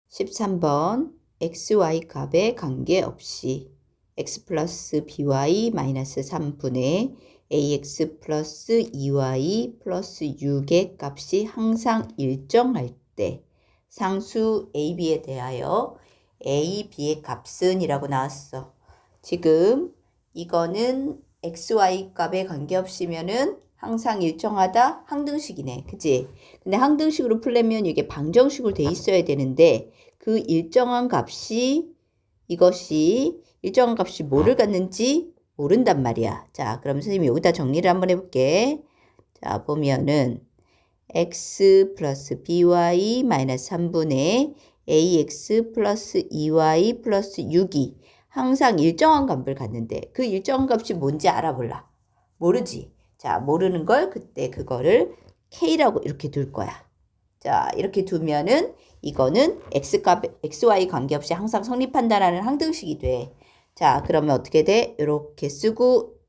13번 xy 값에 관계없이 x 플러스 by 마이너스 3분의 ax 플러스 2y 플러스 6의 값이 항상 일정할 때 상수 a, b에 대하여 a, b의 값은 이라고 나왔어. 지금 이거는 xy 값에 관계없이면은 항상 일정하다 항등식이네. 그치? 근데 항등식으로 풀려면 이게 방정식으로 돼 있어야 되는데 그 일정한 값이 이것이 일정한 값이 뭐를 갖는지 모른단 말이야. 자, 그럼 선생님이 여기다 정리를 한번 해볼게. 자, 보면은 x 플러스 by 마이너스 3분의 ax 플러스 2y 플러스 6이 항상 일정한 값을 갖는데 그 일정한 값이 뭔지 알아볼라. 모르지. 자, 모르는 걸 그때 그거를 k라고 이렇게 둘 거야. 자, 이렇게 두면은 이거는 x값, xy 관계없이 항상 성립한다라는 항등식이 돼. 자, 그러면 어떻게 돼? 이렇게 쓰고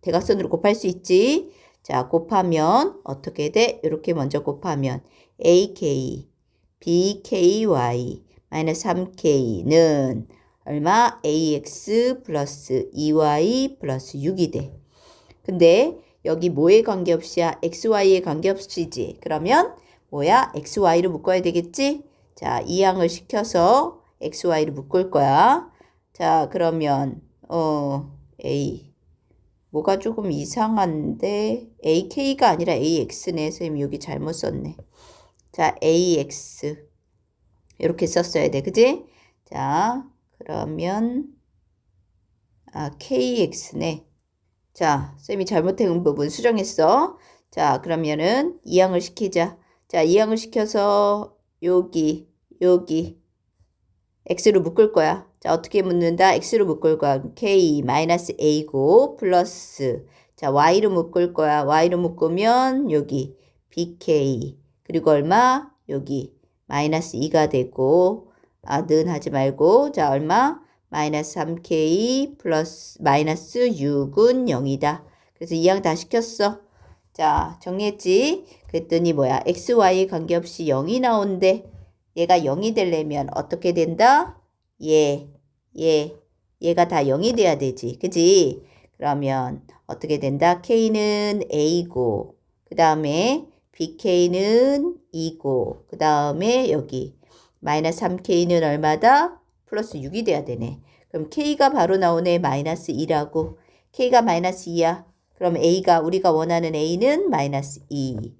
대각선으로 곱할 수 있지. 자, 곱하면 어떻게 돼? 이렇게 먼저 곱하면 AK, BKY 마이너스 3K는 얼마? AX 플러스 2Y 플러스 6이 돼. 근데 여기 뭐에 관계없이야? XY에 관계없이지. 그러면 뭐야? XY를 묶어야 되겠지? 자, 이항을 시켜서 XY를 묶을 거야. 자, 그러면 A 뭐가 조금 이상한데 AK가 아니라 AX네. 선생님 여기 잘못 썼네. 자, AX 이렇게 썼어야 돼. 그지? 자, 그러면 KX네. 자, 쌤이 잘못된 부분 수정했어. 자, 그러면은 이항을 시키자. 자, 이항을 시켜서 여기 x로 묶을 거야. 자, 어떻게 묶는다? x로 묶을 거야. k 마이너스 a고 플러스 자, y로 묶을 거야. y로 묶으면 여기 bk 그리고 얼마? 여기 마이너스 2가 되고 는 하지 말고 자, 얼마? 마이너스 3k 플러스 마이너스 6은 0이다. 그래서 이항 다 시켰어. 자, 정리했지? 그랬더니 뭐야? xy에 관계없이 0이 나온대. 얘가 0이 되려면 어떻게 된다? 얘가 다 0이 돼야 되지. 그지? 그러면 어떻게 된다? k는 a고 그 다음에 bk는 2고 그 다음에 여기 마이너스 3k는 얼마다? 플러스 6이 돼야 되네. 그럼 k가 바로 나오네. 마이너스 2라고. k가 마이너스 2야. 그럼 a가 우리가 원하는 a는 마이너스 2.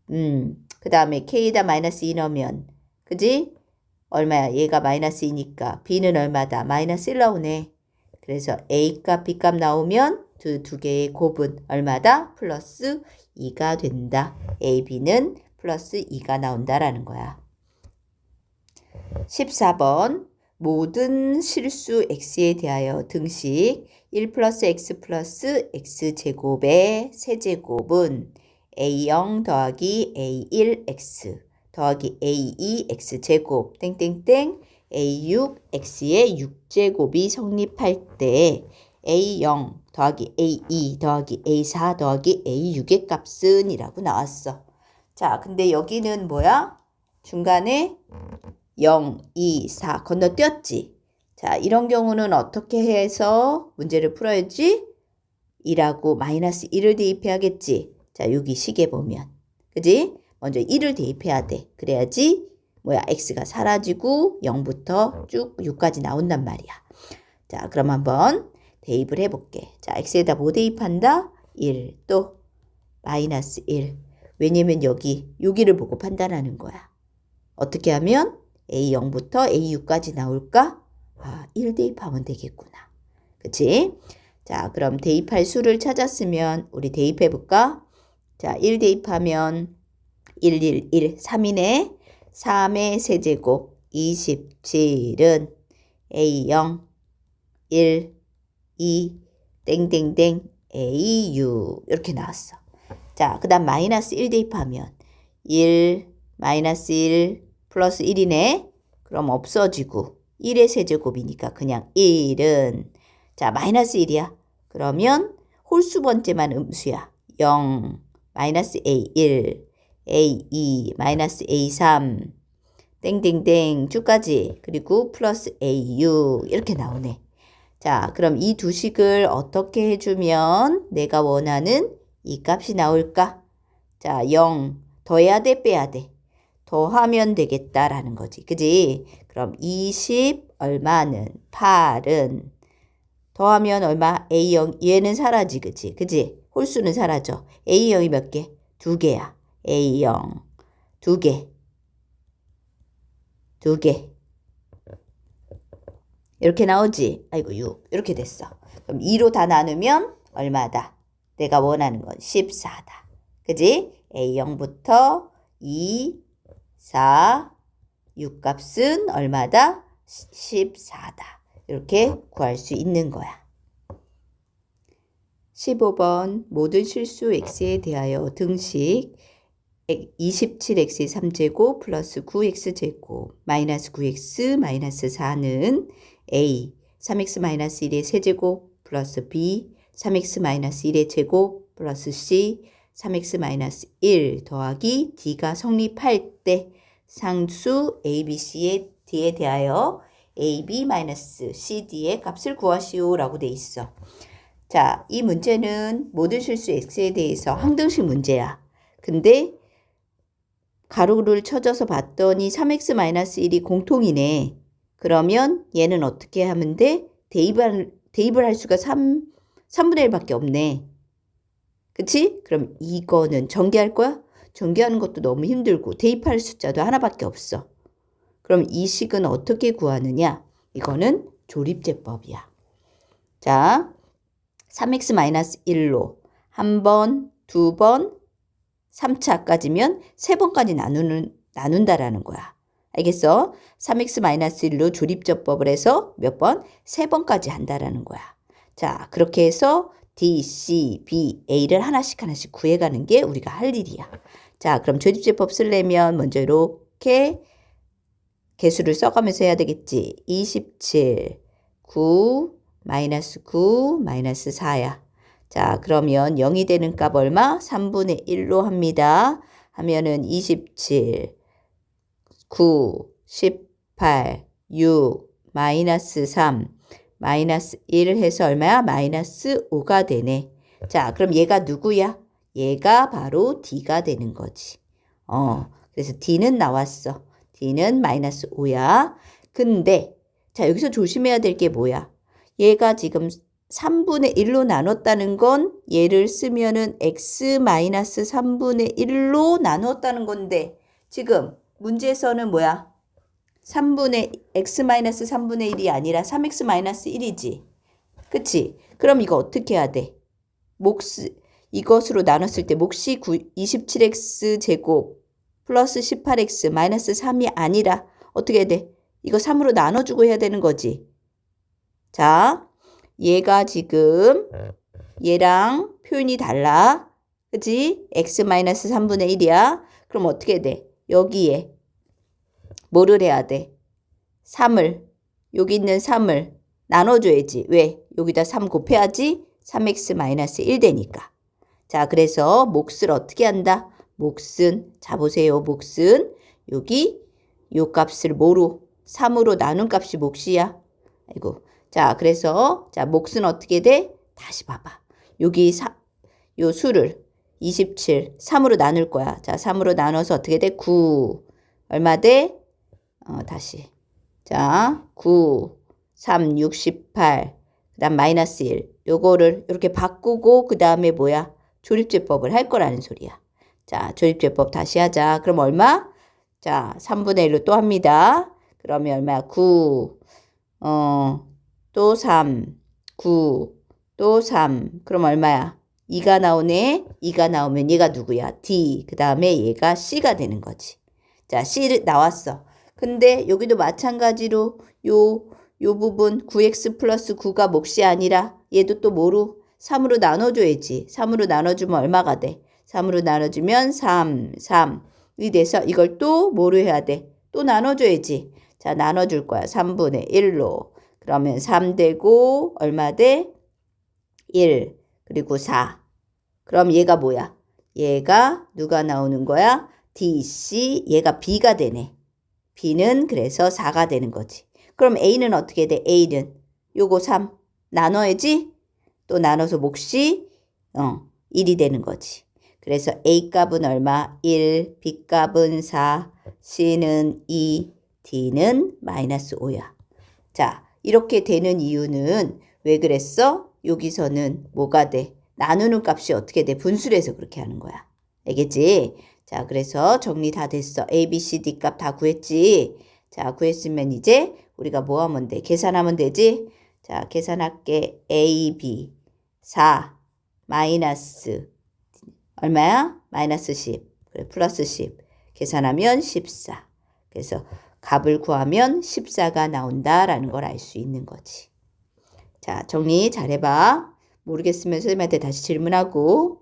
그 다음에 k에다 마이너스 2 넣으면 그지? 얼마야? 얘가 마이너스 2니까 b는 얼마다? 마이너스 1 나오네. 그래서 a값 b값 나오면 두 개의 곱은 얼마다? 플러스 2가 된다. a, b는 플러스 2가 나온다라는 거야. 14번 모든 실수 x에 대하여 등식 1 플러스 x 플러스 x제곱의 세제곱은 a0 더하기 a1x 더하기 a2x제곱 땡땡땡 a6x의 6제곱이 성립할 때 a0 더하기 a2 더하기 a4 더하기 a6의 값은 이라고 나왔어. 자, 근데 여기는 뭐야? 중간에 0, 2, 4 건너뛰었지. 자, 이런 경우는 어떻게 해서 문제를 풀어야지? 2라고 마이너스 1을 대입해야겠지. 자, 여기 식에 보면. 그지? 먼저 1을 대입해야 돼. 그래야지 뭐야? x가 사라지고 0부터 쭉 6까지 나온단 말이야. 자, 그럼 한번 대입을 해볼게. 자, x에다 뭐 대입한다? 1. 또 마이너스 1. 왜냐면 여기를 보고 판단하는 거야. 어떻게 하면 A0부터 A6까지 나올까? 1 대입하면 되겠구나. 그치? 자, 그럼 대입할 수를 찾았으면 우리 대입해볼까? 자, 1 대입하면 1, 1, 1, 3이네. 3의 세제곱 27은 A0, 1, 2, 땡땡땡 A6 이렇게 나왔어. 자, 그 다음 마이너스 1 대입하면 1, 마이너스 1, 플러스 1이네. 그럼 없어지고 1의 세제곱이니까 그냥 1은 자 마이너스 1이야. 그러면 홀수 번째만 음수야. 0, 마이너스 A1, A2, 마이너스 A3 땡땡땡 쭉까지 그리고 플러스 AU 이렇게 나오네. 자, 그럼 이 두 식을 어떻게 해주면 내가 원하는 이 값이 나올까? 자, 0 더해야 돼, 빼야 돼? 더하면 되겠다라는 거지. 그지? 그럼 20 얼마는 8은 더하면 얼마? A0 얘는 사라지. 그지? 그지? 홀수는 사라져. A0이 몇 개? 2개야. A0 2개. 2개. 이렇게 나오지? 아이고 6 이렇게 됐어. 그럼 2로 다 나누면 얼마다? 내가 원하는 건 14다. 그지? A0부터 2, 4, 6 값은 얼마다? 14다. 이렇게 구할 수 있는 거야. 15번 모든 실수 x에 대하여 등식 27x의 3제곱 플러스 9x제곱 마이너스 9x 마이너스 4는 a 3x 마이너스 1의 세제곱 플러스 b 3x 마이너스 1의 제곱 플러스 c 3x 마이너스 1 더하기 d가 성립할 때 상수 abc의 d에 대하여 ab 마이너스 cd의 값을 구하시오 라고 돼 있어. 자, 이 문제는 모든 실수 x에 대해서 항등식 문제야. 근데 가로를 쳐져서 봤더니 3x-1이 공통이네. 그러면 얘는 어떻게 하면 돼? 대입을 할 수가 3분의 1밖에 없네. 그치? 그럼 이거는 전개할 거야? 전개하는 것도 너무 힘들고 대입할 숫자도 하나밖에 없어. 그럼 이 식은 어떻게 구하느냐? 이거는 조립제법이야. 자, 3x-1로 한 번, 두 번, 3차까지면 3번까지 나눈다라는 거야. 알겠어? 3x-1로 조립제법을 해서 몇 번? 3번까지 한다라는 거야. 자, 그렇게 해서 D, C, B, A를 하나씩 구해가는 게 우리가 할 일이야. 자, 그럼 조립제법 쓰려면 먼저 이렇게 개수를 써가면서 해야 되겠지. 27, 9, 마이너스 9, 마이너스 4야. 자, 그러면 0이 되는 값 얼마? 3분의 1로 합니다. 하면은 27, 9, 18, 6, 마이너스 3, 마이너스 1 해서 얼마야? 마이너스 5가 되네. 자, 그럼 얘가 누구야? 얘가 바로 D가 되는 거지. 그래서 D는 나왔어. D는 마이너스 5야. 근데, 자, 여기서 조심해야 될 게 뭐야? 얘가 지금 3분의 1로 나눴다는 건 얘를 쓰면은 x-3분의 1로 나눴다는 건데 지금 문제에서는 뭐야? x-3분의 1이 아니라 3x-1이지. 그치? 그럼 이거 어떻게 해야 돼? 이것으로 나눴을 때 몫이 27x 제곱 플러스 18x 마이너스 3이 아니라 어떻게 해야 돼? 이거 3으로 나눠주고 해야 되는 거지. 자, 얘가 지금 얘랑 표현이 달라. 그치? x-3분의 1이야. 그럼 어떻게 돼? 여기에 뭐를 해야 돼? 3을 여기 있는 3을 나눠줘야지. 왜? 여기다 3 곱해야지 3x-1 되니까. 자, 그래서 몫을 어떻게 한다? 몫은 자 보세요. 몫은 여기 요 값을 뭐로? 3으로 나눈 값이 몫이야. 아이고. 자, 그래서 자 몫은 어떻게 돼? 다시 봐봐. 여기 요 수를 27, 3으로 나눌 거야. 자, 3으로 나눠서 어떻게 돼? 9. 얼마 돼? 다시. 자, 9, 3, 6, 18. 그 다음 마이너스 1. 요거를 이렇게 바꾸고 그 다음에 뭐야? 조립제법을 할 거라는 소리야. 자, 조립제법 다시 하자. 그럼 얼마? 자, 3분의 1로 또 합니다. 그러면 얼마야? 9. 또 3, 9, 또 3. 그럼 얼마야? 2가 나오네. 2가 나오면 얘가 누구야? D. 그 다음에 얘가 C가 되는 거지. 자, C 나왔어. 근데 여기도 마찬가지로 요 부분 9x 플러스 9가 몫이 아니라 얘도 또 뭐로? 3으로 나눠줘야지. 3으로 나눠주면 얼마가 돼? 3으로 나눠주면 3이 돼서 이걸 또 뭐로 해야 돼? 또 나눠줘야지. 자, 나눠줄 거야. 3분의 1로. 그러면 3 되고 얼마 돼? 1 그리고 4. 그럼 얘가 뭐야? 얘가 누가 나오는 거야? D, C 얘가 B가 되네. B는 그래서 4가 되는 거지. 그럼 A는 어떻게 돼? A는 요거 3 나눠야지. 또 나눠서 몫이 1이 되는 거지. 그래서 A 값은 얼마? 1, B 값은 4, C는 2, D는 마이너스 5야. 자, 이렇게 되는 이유는 왜 그랬어? 여기서는 뭐가 돼? 나누는 값이 어떻게 돼? 분수를 해서 그렇게 하는 거야. 알겠지? 자, 그래서 정리 다 됐어. A, B, C, D 값 다 구했지? 자, 구했으면 이제 우리가 뭐 하면 돼? 계산하면 되지? 자, 계산할게. A, B 4 마이너스 얼마야? 마이너스 10. 그래, 플러스 10. 계산하면 14. 그래서 값을 구하면 14가 나온다라는 걸 알 수 있는 거지. 자, 정리 잘 해봐. 모르겠으면 선생님한테 다시 질문하고.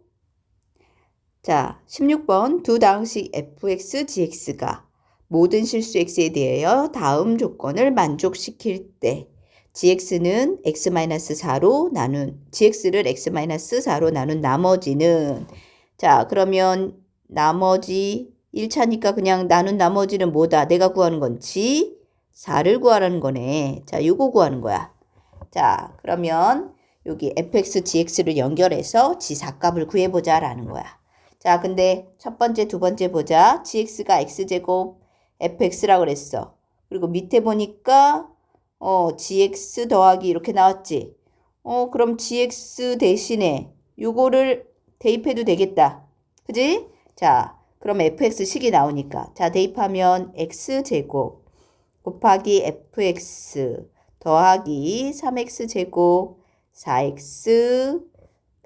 자, 16번 두 다항식 fx, gx가 모든 실수 x에 대하여 다음 조건을 만족시킬 때 gx는 x-4로 나눈 gx를 x-4로 나눈 나머지는 자, 그러면 나머지 1차니까 그냥 나눈 나머지는 뭐다? 내가 구하는 건 g4를 구하라는 거네. 자, 요거 구하는 거야. 자, 그러면 여기 fx, gx를 연결해서 g4 값을 구해보자 라는 거야. 자, 근데 첫 번째, 두 번째 보자. gx가 x제곱 fx라고 그랬어. 그리고 밑에 보니까 gx 더하기 이렇게 나왔지. 그럼 gx 대신에 요거를 대입해도 되겠다. 그지? 자, 그럼 fx식이 나오니까. 자, 대입하면 x제곱 곱하기 fx 더하기 3x제곱 4x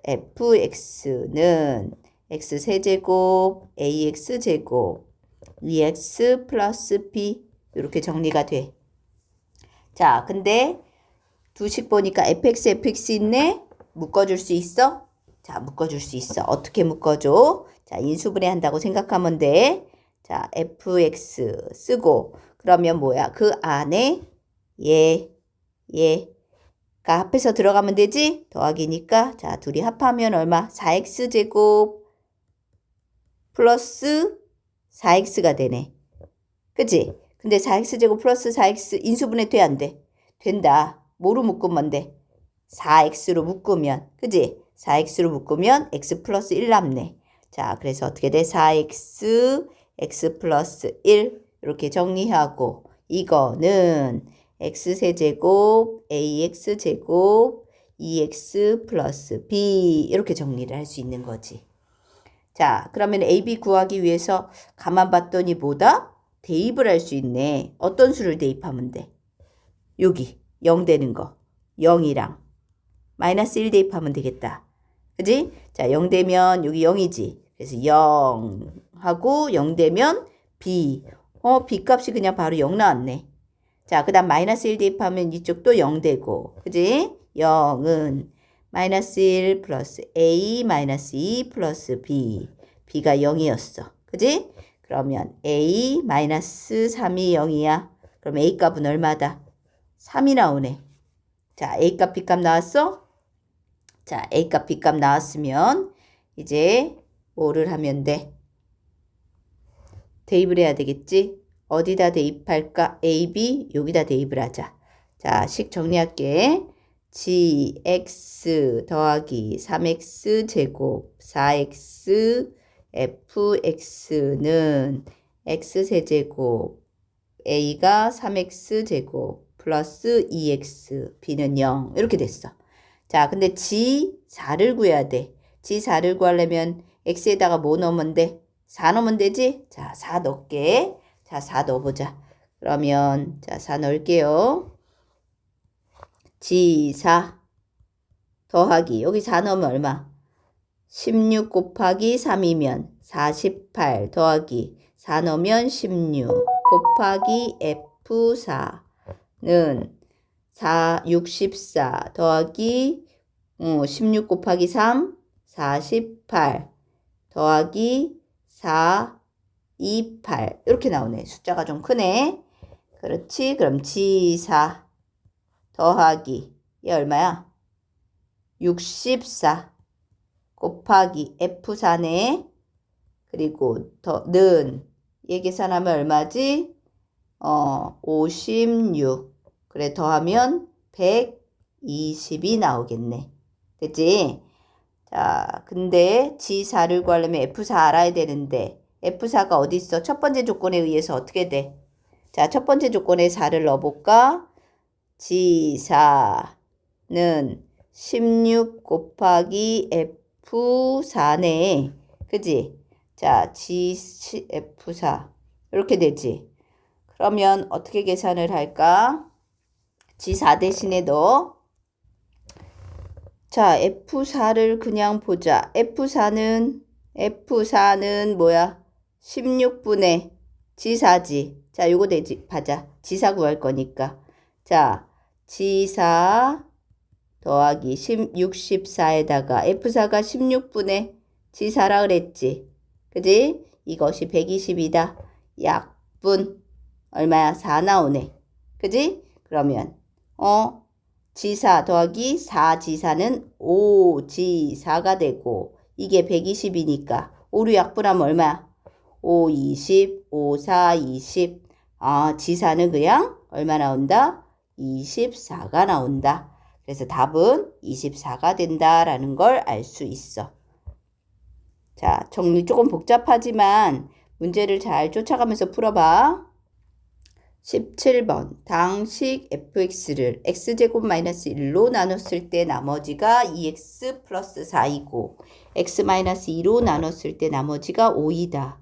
fx는 x세제곱 ax제곱 2x 플러스 b 이렇게 정리가 돼. 자, 근데 두식 보니까 fx, fx 있네? 묶어줄 수 있어? 자, 묶어줄 수 있어. 어떻게 묶어줘? 자, 인수분해 한다고 생각하면 돼. 자, fx 쓰고 그러면 뭐야? 그 안에 얘가 합해서 들어가면 되지? 더하기니까 자, 둘이 합하면 얼마? 4x제곱 플러스 4x가 되네. 그치? 근데 4x제곱 플러스 4x 인수분해 돼? 안 돼? 된다. 뭐로 묶으면 돼? 4x로 묶으면. 그치? 4x로 묶으면 x 플러스 1 남네. 자, 그래서 어떻게 돼? 4x, x 플러스 1 이렇게 정리하고 이거는 x세제곱, ax제곱, 2x 플러스 b 이렇게 정리를 할 수 있는 거지. 자, 그러면 AB 구하기 위해서 가만 봤더니 뭐다? 대입을 할 수 있네. 어떤 수를 대입하면 돼? 여기 0 되는 거. 0이랑 마이너스 1 대입하면 되겠다. 그지? 자, 0 되면 여기 0이지. 그래서 0 하고 0 되면 B. B 값이 그냥 바로 0 나왔네. 자, 그 다음 마이너스 1 대입하면 이쪽도 0 되고. 그지? 0은 마이너스 1 플러스 A 마이너스 2 플러스 B. B가 0이었어. 그지? 그러면 A 마이너스 3이 0이야. 그럼 A 값은 얼마다? 3이 나오네. 자, A 값, B 값 나왔어? 자, A 값, B 값 나왔으면 이제 뭐를 하면 돼? 대입을 해야 되겠지? 어디다 대입할까? A, B 여기다 대입을 하자. 자, 식 정리할게. gx 더하기 3x 제곱 4x fx는 x세제곱 a가 3x 제곱 플러스 2x b는 0 이렇게 됐어. 자, 근데 g4를 구해야 돼. g4를 구하려면 x에다가 뭐 넣으면 돼? 4 넣으면 되지? 자, 4 넣을게. 자, 4 넣어보자. 그러면 자, 4 넣을게요. g4 더하기 여기 4 넣으면 얼마? 16 곱하기 3이면 48 더하기 4 넣으면 16 곱하기 f4는 64 더하기 16 곱하기 3 48 더하기 4 28 이렇게 나오네. 숫자가 좀 크네. 그렇지. 그럼 g4 더하기 얘 얼마야? 64 곱하기 F4네. 그리고 더는 얘 계산하면 얼마지? 56. 그래, 더하면 120이 나오겠네. 됐지? 자, 근데 G4를 구하려면 F4 알아야 되는데 F4가 어디 있어? 첫 번째 조건에 의해서 어떻게 돼? 자, 첫 번째 조건에 4를 넣어볼까? G4는 16 곱하기 F4네. 그지? 자, F4 이렇게 되지. 그러면 어떻게 계산을 할까? G4 대신에 넣어. 자, F4를 그냥 보자. F4는 뭐야? 16분의 G4지. 자, 요거 되지. 봐자. G4 구할 거니까. 자, G4 더하기 64에다가 F4가 16분의 G4라 그랬지. 그지? 이것이 120이다. 약분 얼마야? 4 나오네. 그지? 그러면 G4 더하기 4G4는 5G4가 되고 이게 120이니까 5로 약분하면 얼마야? 5, 20, 5, 4, 20. G4는 그냥 얼마 나온다? 24가 나온다. 그래서 답은 24가 된다라는 걸 알 수 있어. 자, 정리 조금 복잡하지만 문제를 잘 쫓아가면서 풀어봐. 17번 당식 fx를 x제곱 마이너스 1로 나눴을 때 나머지가 2x 플러스 4이고 x 마이너스 2로 나눴을 때 나머지가 5이다.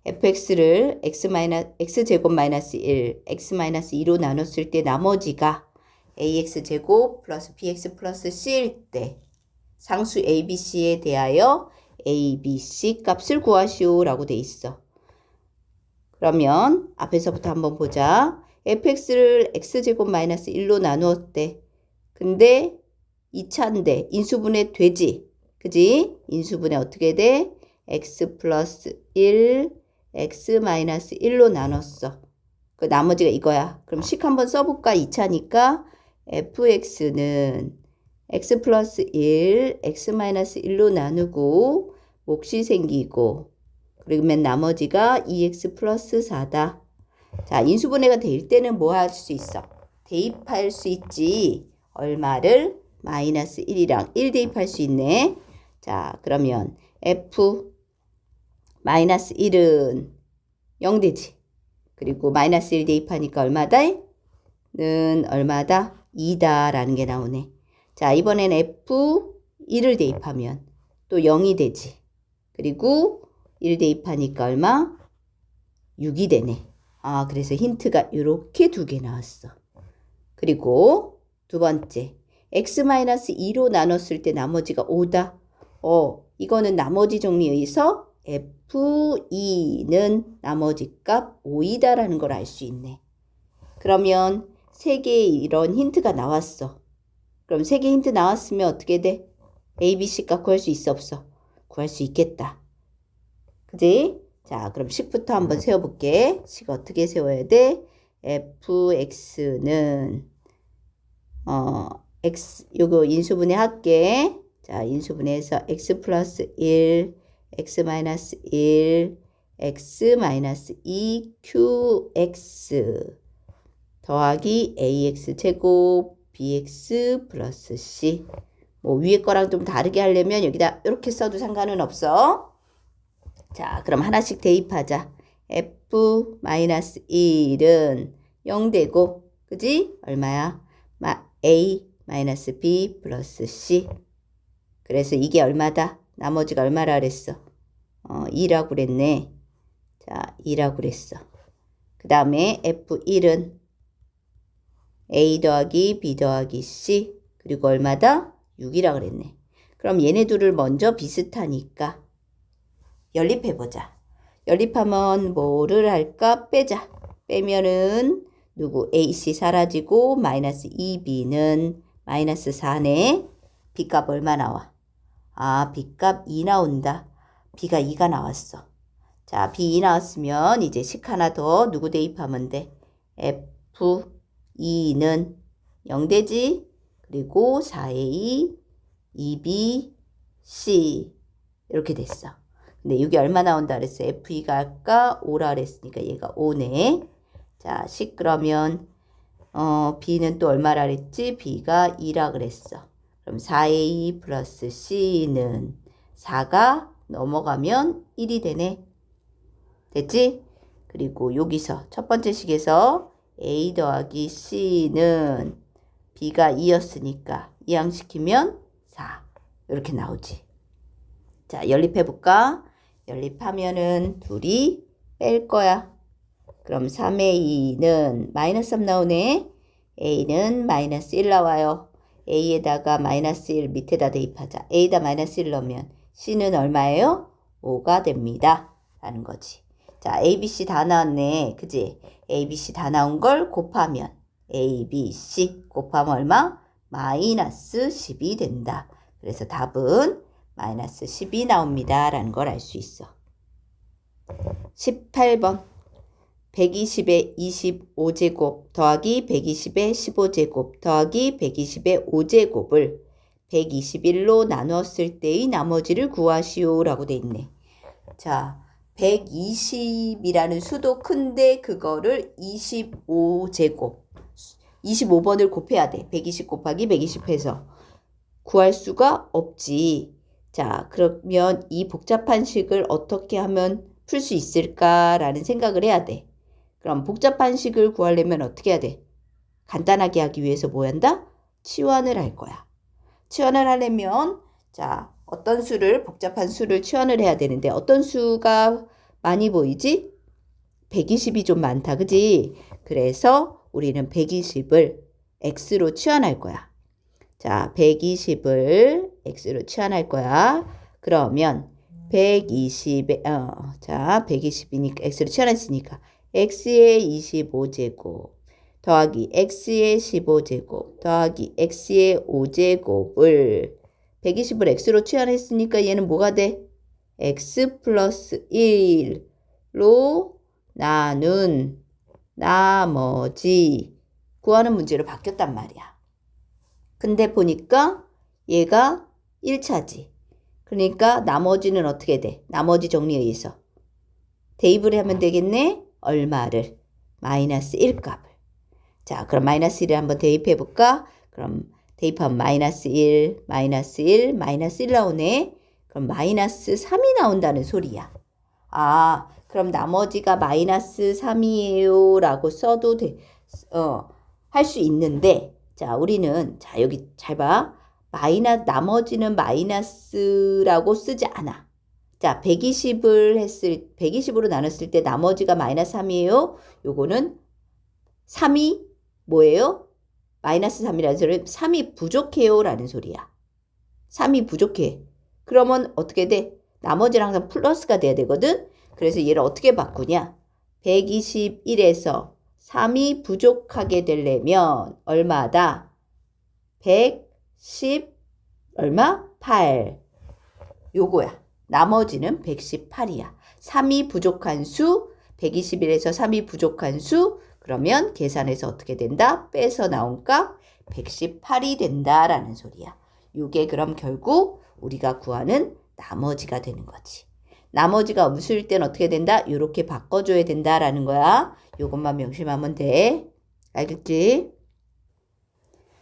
fx를 x제곱 마이너스 1, x 마이너스 2로 나눴을 때 나머지가 ax제곱 플러스 bx 플러스 c일 때 상수 abc에 대하여 abc 값을 구하시오 라고 돼 있어. 그러면 앞에서부터 한번 보자. fx를 x제곱 마이너스 1로 나누었대. 근데 2차인데 인수분해 되지? 그지? 인수분해 어떻게 돼? x 플러스 1, x 마이너스 1로 나눴어. 그 나머지가 이거야. 그럼 식 한번 써볼까? 2차니까 fx는 x 플러스 1, x 마이너스 1로 나누고 몫이 생기고 그러면 나머지가 2x 플러스 4다. 자, 인수분해가 될 때는 뭐 할 수 있어? 대입할 수 있지. 얼마를? 마이너스 1이랑 1 대입할 수 있네. 자, 그러면 f 마이너스 1은 0 되지. 그리고 마이너스 1 대입하니까 얼마다? 는 얼마다? 2다 라는 게 나오네. 자, 이번엔 f1을 대입하면 또 0이 되지. 그리고 1 대입하니까 얼마? 6이 되네. 그래서 힌트가 이렇게 두 개 나왔어. 그리고 두 번째, x-2로 나눴을 때 나머지가 5다. 이거는 나머지 정리에서 f2는 나머지 값 5이다라는 걸 알 수 있네. 그러면 세 개의 이런 힌트가 나왔어. 그럼 세 개 힌트 나왔으면 어떻게 돼? A, B, C 값 구할 수 있어 없어? 구할 수 있겠다. 그지? 자, 그럼 식부터 한번 세워볼게. 식 어떻게 세워야 돼? fx는 요거 인수분해 할게. 자, 인수분해해서 x 플러스 1, x 마이너스 1, x 마이너스 2 qx 더하기 ax 제곱 bx 플러스 c. 뭐 위에 거랑 좀 다르게 하려면 여기다 이렇게 써도 상관은 없어. 자, 그럼 하나씩 대입하자. f-1은 0 되고, 그지? 얼마야? a-b 플러스 c. 그래서 이게 얼마다? 나머지가 얼마라 그랬어? 2라고 그랬네. 자, 2라고 그랬어. 그 다음에 f1은 a 더하기 b 더하기 c. 그리고 얼마다? 6이라 그랬네. 그럼 얘네 둘을 먼저 비슷하니까 연립해보자. 연립하면 뭐를 할까? 빼자. 빼면은 누구? AC 사라지고 마이너스 2B는 마이너스 4네. B값 얼마 나와? B값 2 나온다. B가 2가 나왔어. 자, B 2 나왔으면 이제 식 하나 더 누구 대입하면 돼? F2는 0 되지? 그리고 4A, 2B, C 이렇게 됐어. 근데 이게 얼마 나온다 그랬어? F2가 아까 5라 그랬으니까 얘가 5네. 자, 10 그러면 B는 또 얼마라 그랬지? B가 2라 그랬어. 그럼 4A 플러스 C는 4가 넘어가면 1이 되네. 됐지? 그리고 여기서 첫 번째 식에서 A 더하기 C는 B가 2였으니까 이항시키면 4. 이렇게 나오지. 자, 연립해볼까? 연립하면은 둘이 뺄 거야. 그럼 3A는 마이너스 3 나오네. A는 마이너스 1 나와요. A에다가 마이너스 1 밑에다 대입하자. A에다 마이너스 1 넣으면 C는 얼마예요? 5가 됩니다. 라는 거지. 자, A, B, C 다 나왔네. 그지? A, B, C 다 나온 걸 곱하면 A, B, C 곱하면 얼마? 마이너스 10이 된다. 그래서 답은 마이너스 10이 나옵니다. 라는 걸 알 수 있어. 18번 120의 25제곱 더하기 120의 15제곱 더하기 120의 5제곱을 121로 나눴을 때의 나머지를 구하시오 라고 돼 있네. 자, 120이라는 수도 큰데 그거를 25제곱 25번을 곱해야 돼. 120 곱하기 120 해서 구할 수가 없지. 자, 그러면 이 복잡한 식을 어떻게 하면 풀 수 있을까라는 생각을 해야 돼. 그럼 복잡한 식을 구하려면 어떻게 해야 돼? 간단하게 하기 위해서 뭐 한다? 치환을 할 거야. 치환을 하려면 자, 어떤 수를 복잡한 수를 치환을 해야 되는데 어떤 수가 많이 보이지? 120이 좀 많다. 그지? 그래서 우리는 120을 x로 치환할 거야. 자, 120을 x로 치환할 거야. 그러면 120에 자, 120이니까 x로 치환했으니까 x의 25제곱 더하기 x의 15제곱 더하기 x의 5제곱을 120을 x로 치환했으니까 얘는 뭐가 돼? x 플러스 1로 나눈 나머지 구하는 문제로 바뀌었단 말이야. 근데 보니까 얘가 1차지. 그러니까 나머지는 어떻게 돼? 나머지 정리에 의해서 대입을 하면 되겠네? 얼마를? 마이너스 1 값을. 자, 그럼 마이너스 1을 한번 대입해 볼까? 그럼 대입하면 마이너스 1, 마이너스 1, 마이너스 1 나오네. 그럼 마이너스 3이 나온다는 소리야. 아, 그럼 나머지가 마이너스 3이에요 라고 써도 돼. 할 수 있는데 자, 우리는 자, 여기 잘 봐. 나머지는 마이너스라고 쓰지 않아. 자, 120으로 나눴을 때 나머지가 마이너스 3이에요. 요거는 3이 뭐예요? 마이너스 3이라는 소리는 3이 부족해요 라는 소리야. 3이 부족해. 그러면 어떻게 돼? 나머지는 항상 플러스가 돼야 되거든. 그래서 얘를 어떻게 바꾸냐? 121에서 3이 부족하게 되려면 얼마다? 110 얼마? 8. 요거야. 나머지는 118이야. 3이 부족한 수, 121에서 3이 부족한 수, 그러면 계산해서 어떻게 된다? 빼서 나온 값 118이 된다라는 소리야. 요게 그럼 결국 우리가 구하는 나머지가 되는 거지. 나머지가 없을 땐 어떻게 된다? 요렇게 바꿔줘야 된다라는 거야. 요것만 명심하면 돼. 알겠지?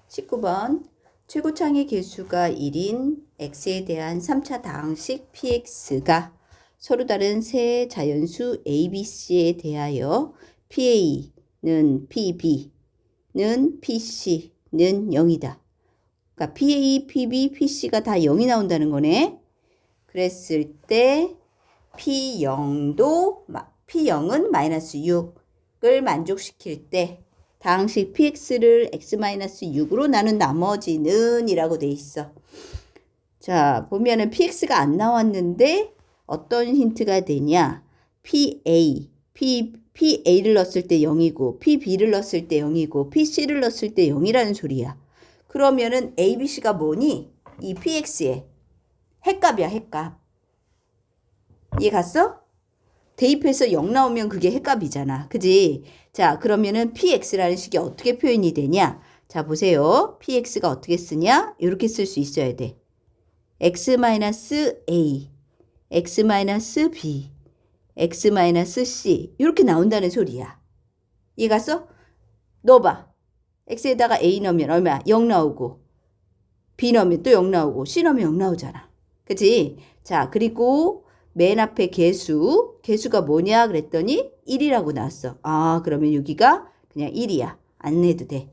19번 최고창의 개수가 1인 x에 대한 3차 다항식 px가 서로 다른 세 자연수 a, b, c에 대하여 pa는 pb는 pc는 0이다. 그러니까 pa, pb, pc가 다 0이 나온다는 거네. 그랬을 때 P0은 마이너스 6을 만족시킬 때 다항식 px를 x-6으로 나눈 나머지는 이라고 돼 있어. 자, 보면은 px가 안 나왔는데 어떤 힌트가 되냐? pa를 넣었을 때 0이고 pb를 넣었을 때 0이고 pc를 넣었을 때 0이라는 소리야. 그러면은 a, b, c가 뭐니? 이 px의 핵값이야, 핵값. 이해 갔어? 대입해서 0 나오면 그게 핵값이잖아. 그지? 자, 그러면은 px라는 식이 어떻게 표현이 되냐? 자, 보세요. px가 어떻게 쓰냐? 이렇게 쓸 수 있어야 돼. x-a, x-b, x-c 이렇게 나온다는 소리야. 이해 갔어? 넣어봐. x에다가 a 넣으면 얼마야? 0 나오고 b 넣으면 또 0 나오고 c 넣으면 0 나오잖아. 그치? 자, 그리고 맨 앞에 개수가 뭐냐 그랬더니 1이라고 나왔어. 아, 그러면 여기가 그냥 1이야. 안 내도 돼.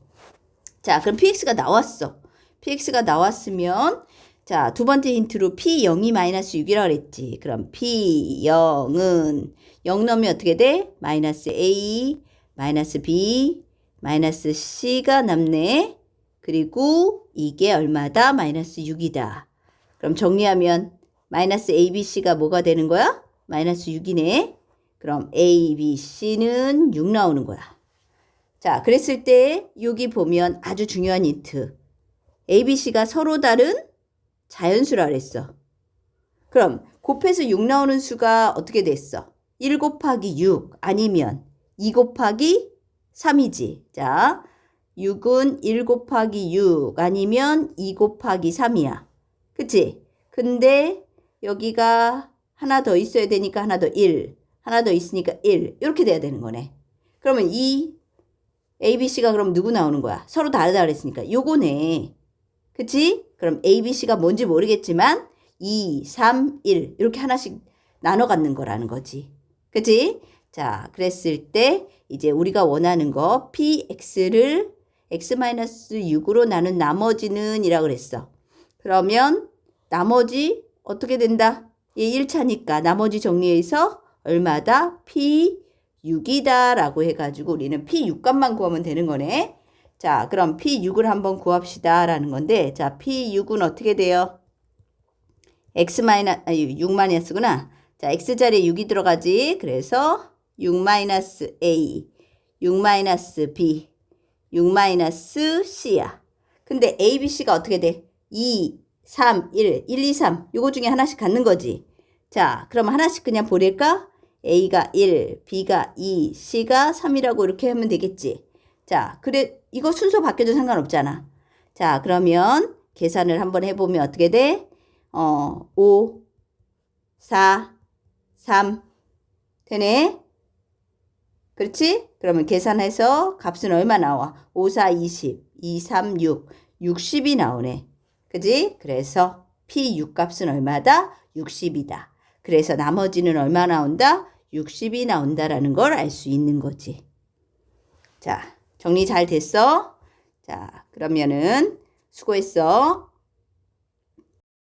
자, 그럼 px가 나왔어. px가 나왔으면 자, 두 번째 힌트로 p0이 마이너스 6이라고 그랬지. 그럼 p0은 0 넣으면 어떻게 돼? 마이너스 a, 마이너스 b, 마이너스 c가 남네. 그리고 이게 얼마다? 마이너스 6이다. 그럼 정리하면 마이너스 a, b, c가 뭐가 되는 거야? 마이너스 6이네. 그럼 a, b, c는 6 나오는 거야. 자, 그랬을 때 여기 보면 아주 중요한 힌트. a, b, c가 서로 다른 자연수라 그랬어. 그럼 곱해서 6 나오는 수가 어떻게 됐어? 1 곱하기 6 아니면 2 곱하기 3이지. 자, 6은 1 곱하기 6 아니면 2 곱하기 3이야. 그치? 근데 여기가 하나 더 있어야 되니까 하나 더 1, 하나 더 있으니까 1 이렇게 돼야 되는 거네. 그러면 이 A, B, C가 그럼 누구 나오는 거야? 서로 다르다 그랬으니까 요거네. 그치? 그럼 A, B, C가 뭔지 모르겠지만 2, 3, 1 이렇게 하나씩 나눠 갖는 거라는 거지. 그치? 자, 그랬을 때 이제 우리가 원하는 거 PX를 X-6으로 나눈 나머지는 이라고 그랬어. 그러면 나머지 어떻게 된다? 얘 1차니까 나머지 정리해서 얼마다? P6이다 라고 해가지고 우리는 P6 값만 구하면 되는 거네. 자, 그럼 P6을 한번 구합시다 라는 건데, 자, P6은 어떻게 돼요? 6-구나. 자, X자리에 6이 들어가지. 그래서 6-A, 6-B, 6-C야. 근데 A, B, C가 어떻게 돼? 2, 3, 1, 1, 2, 3. 요거 중에 하나씩 갖는 거지. 자, 그럼 하나씩 그냥 보낼까? A가 1, B가 2, C가 3이라고 이렇게 하면 되겠지. 자, 그래, 이거 순서 바뀌어도 상관없잖아. 자, 그러면 계산을 한번 해보면 어떻게 돼? 5, 4, 3. 되네? 그렇지? 그러면 계산해서 값은 얼마 나와? 5, 4, 20, 2, 3, 6, 60이 나오네. 그지? 그래서 P6 값은 얼마다? 60이다. 그래서 나머지는 얼마 나온다? 60이 나온다라는 걸 알 수 있는 거지. 자, 정리 잘 됐어? 자, 그러면은 수고했어.